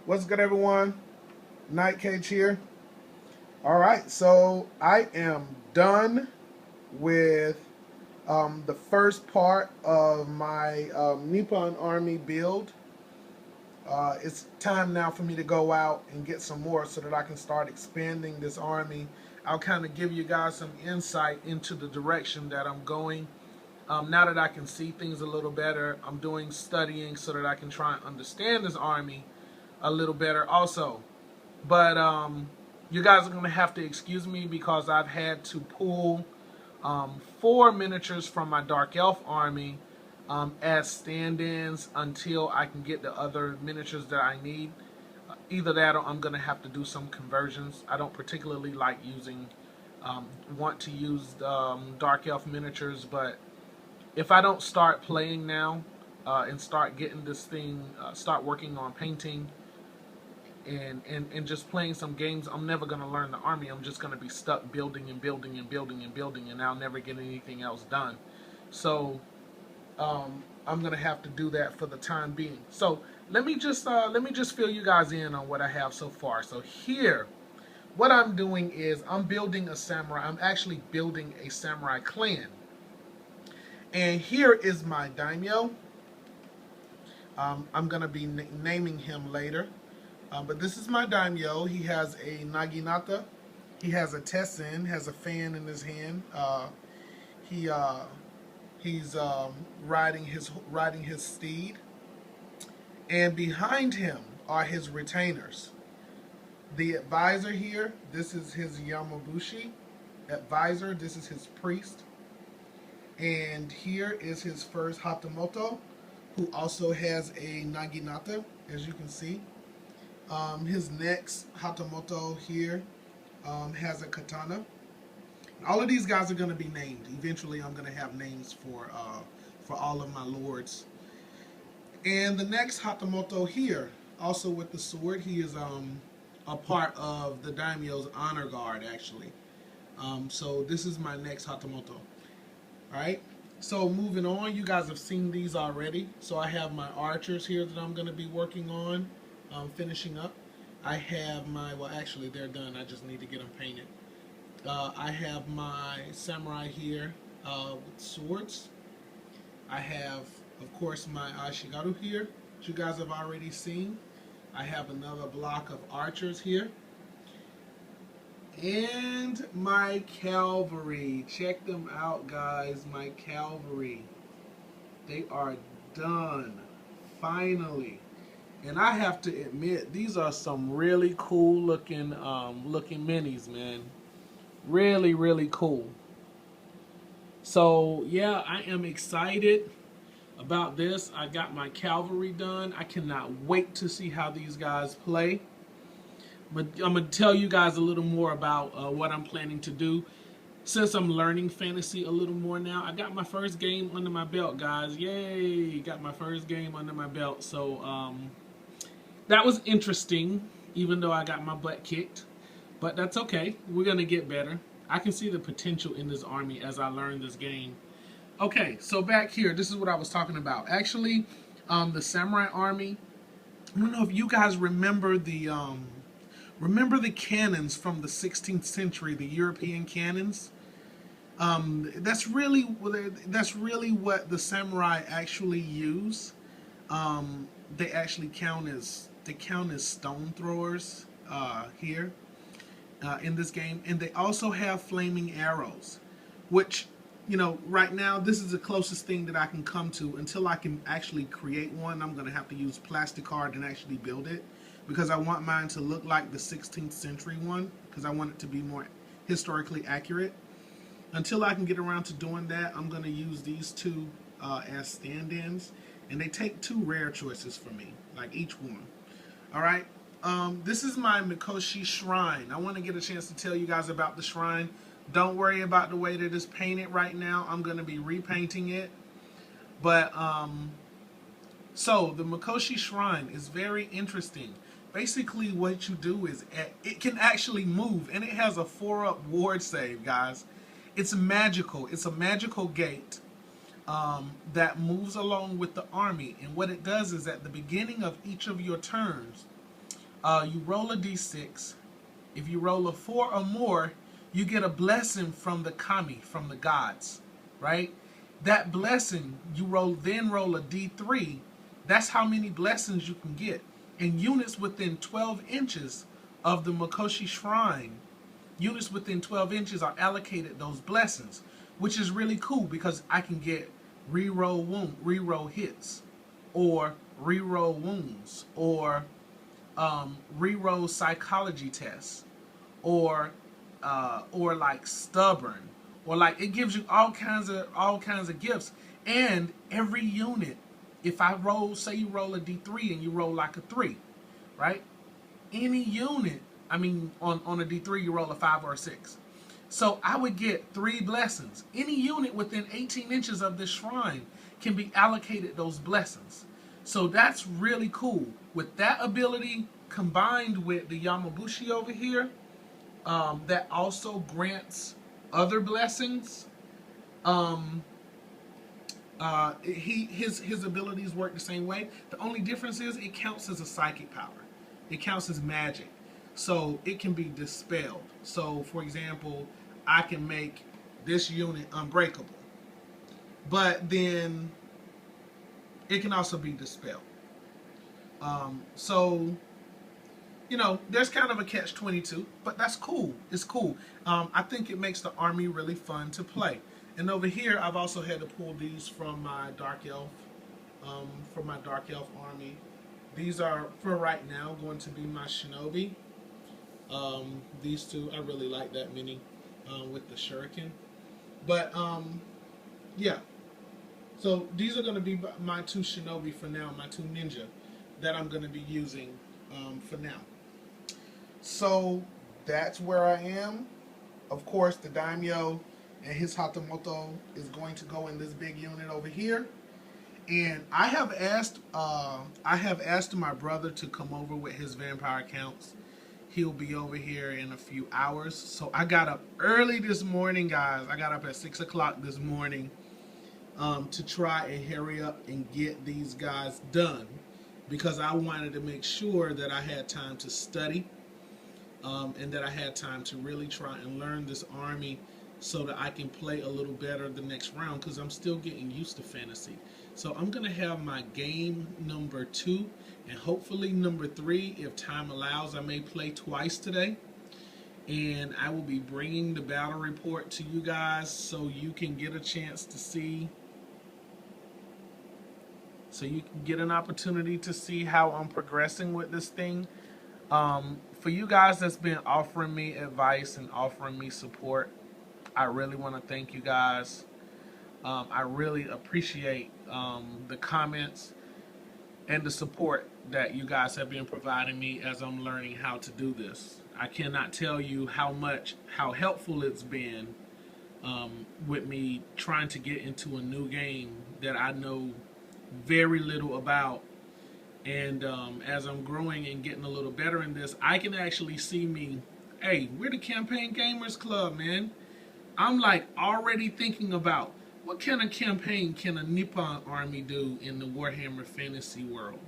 What's good, everyone? KnightKage here. All right, so I am done with the first part of my Nippon army build. It's time now for me to go out and get some more so that I can start expanding this army. I'll kind of give you guys some insight into the direction that I'm going. Now that I can see things a little better, I'm doing studying so that I can try and understand this army a little better also. But you guys are going to have to excuse me because I've had to pull 4 miniatures from my Dark Elf army as stand-ins until I can get the other miniatures that I need. Either that or I'm going to have to do some conversions. I don't particularly like want to use Dark Elf miniatures, but if I don't start playing now and start getting this thing, start working on painting and just playing some games, I'm never going to learn the army. I'm just going to be stuck building and building and building and building, and I'll never get anything else done. So I'm going to have to do that for the time being. So let me just fill you guys in on what I have so far. So here, what I'm doing is I'm building a samurai. I'm actually building a samurai clan. And here is my daimyo. I'm going to be naming him later. But this is my daimyo. He has a naginata. He has a tessin, has a fan in his hand. He's riding his steed. And behind him are his retainers. The advisor here, this is his Yamabushi advisor. This is his priest. And here is his first Hatamoto, who also has a naginata, as you can see. His next Hatamoto here has a katana. All of these guys are going to be named. Eventually, I'm going to have names for all of my lords. And the next Hatamoto here, also with the sword, he is a part of the daimyo's honor guard, actually. So this is my next Hatamoto. Alright, so moving on, you guys have seen these already. So I have my archers here that I'm going to be working on, finishing up. I have my, well actually they're done, I just need to get them painted. I have my samurai here with swords. I have, of course, my Ashigaru here, which you guys have already seen. I have another block of archers here. And my cavalry. Check them out, guys. My cavalry. They are done. Finally. And I have to admit, these are some really cool looking minis, man. Really, really cool. So, yeah, I am excited about this. I got my cavalry done. I cannot wait to see how these guys play. But I'm going to tell you guys a little more about what I'm planning to do. Since I'm learning fantasy a little more now, I got my first game under my belt, guys. Yay! Got my first game under my belt. So that was interesting, even though I got my butt kicked. But that's okay. We're going to get better. I can see the potential in this army as I learn this game. Okay, so back here, this is what I was talking about. Actually, the samurai army, I don't know if you guys remember the cannons from the 16th century, the European cannons. That's really what the samurai actually use. They actually count as stone throwers here in this game, and they also have flaming arrows, which, you know, right now this is the closest thing that I can come to. Until I can actually create one, I'm going to have to use plastic art and actually build it, because I want mine to look like the 16th century one, because I want it to be more historically accurate. Until I can get around to doing that, I'm going to use these two as stand-ins, and they take 2 rare choices for me, like each one. Alright, this is my Mikoshi shrine. I want to get a chance to tell you guys about the shrine. Don't worry about the way that it's painted right now. I'm going to be repainting it. But, so the Mikoshi shrine is very interesting. Basically what you do is, it can actually move, and it has a 4-up ward save, guys. It's magical. It's a magical gate that moves along with the army. And what it does is, at the beginning of each of your turns, You roll a d6. If you roll a 4 or more, you get a blessing from the kami, from the gods, right? That blessing, then roll a d3. That's how many blessings you can get. And units within 12 inches of the Mikoshi Shrine, units within 12 inches are allocated those blessings, which is really cool because I can get reroll hits, or reroll wounds, or reroll psychology tests, or like stubborn, or like it gives you all kinds of gifts. And every unit, if I roll, say you roll a d3 and you roll like a 3, right? Any unit, I mean, on a d3 you roll a 5 or a 6. So I would get 3 blessings. Any unit within 18 inches of this shrine can be allocated those blessings. So that's really cool. With that ability combined with the Yamabushi over here, that also grants other blessings. His abilities work the same way. The only difference is it counts as a psychic power. It counts as magic. So it can be dispelled. So for example, I can make this unit unbreakable. But then it can also be dispelled. So, you know, there's kind of a catch-22, but that's cool. It's cool. I think it makes the army really fun to play. And over here, I've also had to pull these from my Dark Elf, army. These are, for right now, going to be my Shinobi. These two, I really like that mini with the Shuriken. But, yeah. So these are going to be my 2 Shinobi for now, my 2 ninja that I'm going to be using for now. So that's where I am. Of course, the Daimyo and his Hatamoto is going to go in this big unit over here. And I have asked my brother to come over with his vampire counts. He'll be over here in a few hours. So I got up early this morning, guys. I got up at 6 o'clock this morning to try and hurry up and get these guys done, because I wanted to make sure that I had time to study and that I had time to really try and learn this army so that I can play a little better the next round, because I'm still getting used to fantasy. So I'm going to have my game number 2 and hopefully number 3, if time allows. I may play twice today. And I will be bringing the battle report to you guys so you can get a chance to see, so you can get an opportunity to see how I'm progressing with this thing. For you guys that's been offering me advice and offering me support, I really want to thank you guys. I really appreciate the comments and the support that you guys have been providing me as I'm learning how to do this. I cannot tell you how helpful it's been with me trying to get into a new game that I know very little about. And as I'm growing and getting a little better in this, I can actually see me, hey, we're the Campaign Gamers Club, man. I'm like already thinking about what kind of campaign can a Nippon army do in the Warhammer Fantasy world.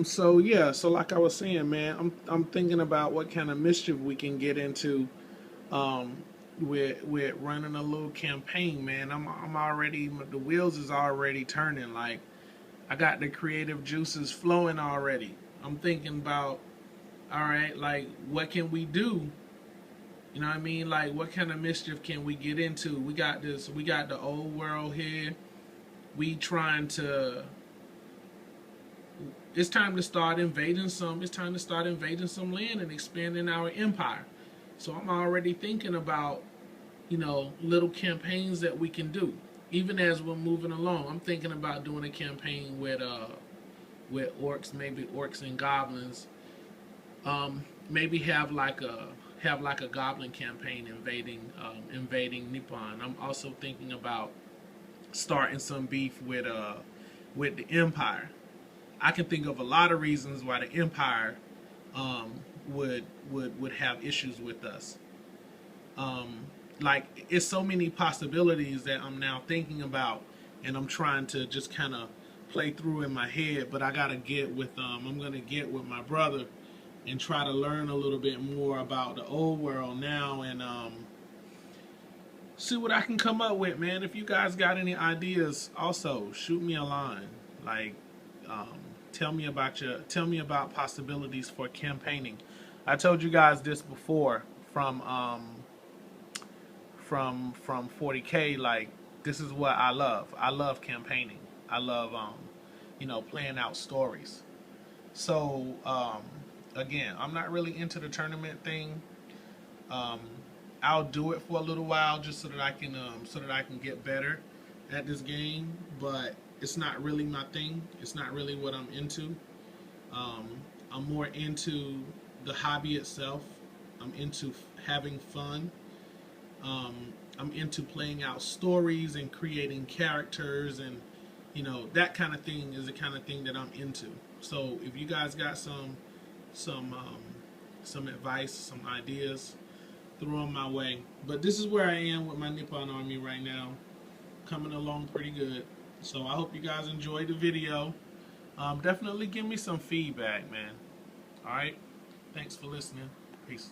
So yeah, so like I was saying, man, I'm thinking about what kind of mischief we can get into with running a little campaign, man. I'm already, the wheels is already turning. Like, I got the creative juices flowing already. I'm thinking about, all right, like, what can we do? You know what I mean? Like, what kind of mischief can we get into? We got the old world here. We trying to, it's time to start invading some land and expanding our empire. So I'm already thinking about, you know, little campaigns that we can do. Even as we're moving along, I'm thinking about doing a campaign with orcs, maybe orcs and goblins. Maybe have like a goblin campaign invading Nippon. I'm also thinking about starting some beef with the Empire. I can think of a lot of reasons why the Empire would have issues with us. Like, it's so many possibilities that I'm now thinking about, and I'm trying to just kind of play through in my head, but I gotta get with I'm gonna get with my brother and try to learn a little bit more about the old world now, and see what I can come up with, man. If you guys got any ideas, also shoot me a line. Like, um, tell me about possibilities for campaigning. I told you guys this before from 40K. Like, this is what I love. I love campaigning. I love playing out stories. So again, I'm not really into the tournament thing. Um, I'll do it for a little while just so that I can get better at this game, but it's not really my thing. It's not really what I'm into. Um, I'm more into the hobby itself. I'm into having fun. I'm into playing out stories and creating characters, and that kind of thing is the kind of thing that I'm into. So if you guys got some some advice, some ideas, throw them my way. But this is where I am with my Nippon army right now, coming along pretty good. So I hope you guys enjoyed the video. Definitely give me some feedback, man. All right. Thanks for listening. Peace.